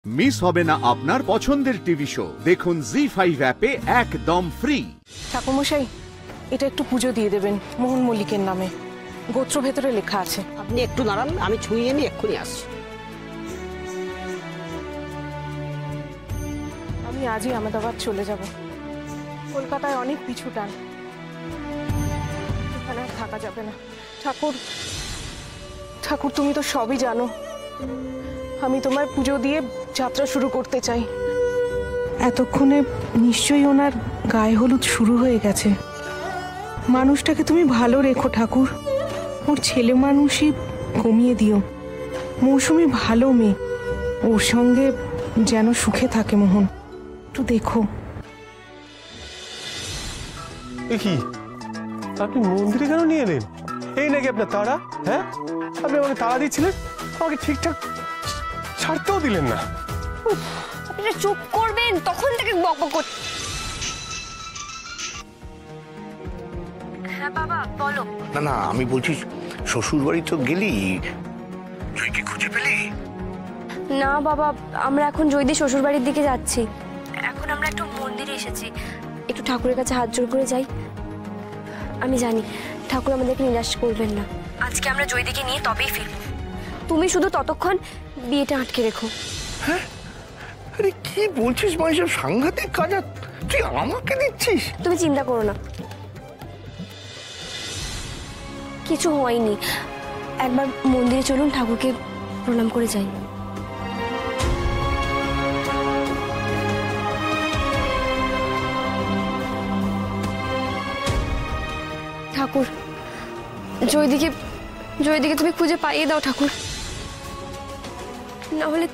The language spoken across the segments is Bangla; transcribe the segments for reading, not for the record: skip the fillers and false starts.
মিস হবে না আপনার পছন্দের টিভি শো। দেখুন জি5 অ্যাপে একদম ফ্রি। ঠাকুরমশাই, এটা একটু পুজো দিয়ে দেবেন মোহন মল্লিকের নামে। গোত্র ভেতরে লেখা আছে। আপনি একটু দাঁড়ান, আমি ছুঁয়ে নিয়ে এক্ষুনি আসছি। আমি আজই আহমেদাবাদ চলে যাব। কলকাতায় অনেক পিছু টান, এখানে আর থাকা যাবে না। ঠাকুর ঠাকুর, তুমি তো সবই জানো। আমি তোমার পুজো দিয়ে যাত্রা শুরু করতে চাই। এতক্ষণে নিশ্চয়ই ওনার গায়ে হলুদ শুরু হয়ে গেছে। মানুষটাকে তুমি ভালো রেখো ঠাকুর। ওর ছেলে মানুষই কমিয়ে দিও। মৌসুমি ভালো মেয়ে, ওর সঙ্গে যেন সুখে থাকে মোহন। একটু দেখো। কি আপনি মন্দিরে কেন নিয়ে এলেন? এই নাকি আপনার তাড়া? হ্যাঁ, আপনি আমাকে তাড়া দিচ্ছিলেন, আমাকে ঠিকঠাক ছাড়তেও দিলেন না। আপনি চুপ করবেন, তখন থেকে বকবক করতে। হ্যাঁ বাবা বলো। না না, আমি বলছি শ্বশুর বাড়ি তো গেলি, জয়কে খুঁজে পেলি? না বাবা, আমরা এখন জয়দি শ্বশুর বাড়ির দিকে যাচ্ছি। এখন আমরা একটু মন্দিরে এসেছি, একটু ঠাকুরের কাছে হাত জোড় করে যাই। আমি জানি ঠাকুর আমাদেরকে নিরাশ করবেন না। আজকে আমরা জয়দিকে নিয়ে তবেই ফিরব। তুমি শুধু ততক্ষণ বিয়েটা আটকে রেখো। হ্যাঁ, আরে কি বলছিস মা, এসব সাংঘাতিক কাজ তুই আমাকে দিচ্ছিস? তুমি চিন্তা করো না, কিছু হয়নি। একবার মন্দিরে চলুন, ঠাকুরকে প্রণাম করে যাই। ঠাকুর, জয়দিকে তুমি খুঁজে পাইয়ে দাও ঠাকুর, না হলে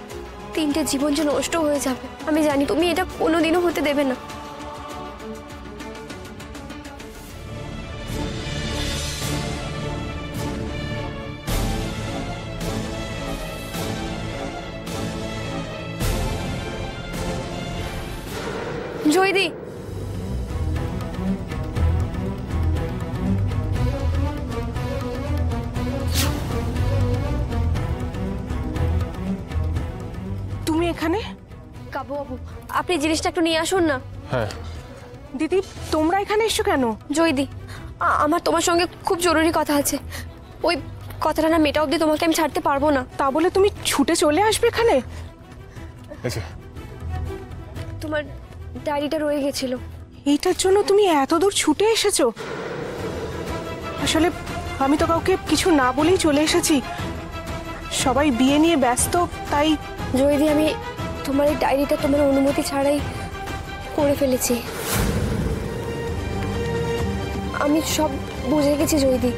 3টে জীবন যে নষ্ট হয়ে যাবে। আমি জানি তুমি এটা কোনোদিনও হতে দেবে না। জয়দি, তুমি এখানে? কাবুবাবু, আপনি জিনিসটা একটু নিয়ে আসুন না। হ্যাঁ দিদি, তোমরা এখানে এসছো কেন? জয়দি, আমার তোমার সঙ্গে খুব জরুরি কথা আছে। ওই কথাটা না মেটা অবধি তোমাকে আমি ছাড়তে পারবো না। তা বলে তুমি ছুটে চলে আসবে এখানে? আচ্ছা, তোমার ডায়েরিটা রয়ে গেছিল। এইটার জন্য তুমি এত দূর ছুটে এসেছো? আসলে আমি তো কাউকে কিছু না বলেই চলে এসেছি। সবাই বিয়ে নিয়ে ব্যস্ত, তাই। জয়দি, আমি তোমার এই ডায়েরিটা তোমার অনুমতি ছাড়াই করে ফেলেছি। আমি সব বুঝে গেছি জয়দি,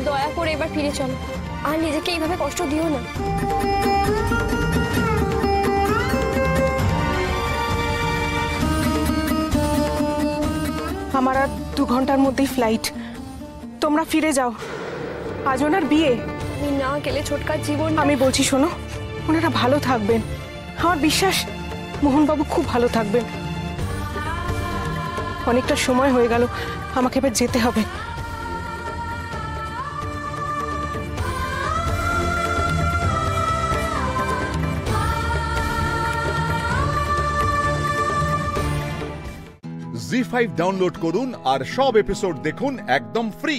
দয়া করে এবার ফিরে চলো। আর নিজেকে এইভাবে কষ্ট দিও না। আমার আর 2 ঘন্টার মধ্যেই ফ্লাইট। তোমরা ফিরে যাও, আজ ওনার বিয়ে। আমি না গেলে ছোটকার জীবন। আমি বলছি শোনো, ওনারা ভালো থাকবেন। আমার বিশ্বাস মোহনবাবু খুব ভালো থাকবেন। অনেকটা সময় হয়ে গেল, আমাকে এবার যেতে হবে। জি5 ডাউনলোড করুন আর সব এপিসোড দেখুন একদম ফ্রি।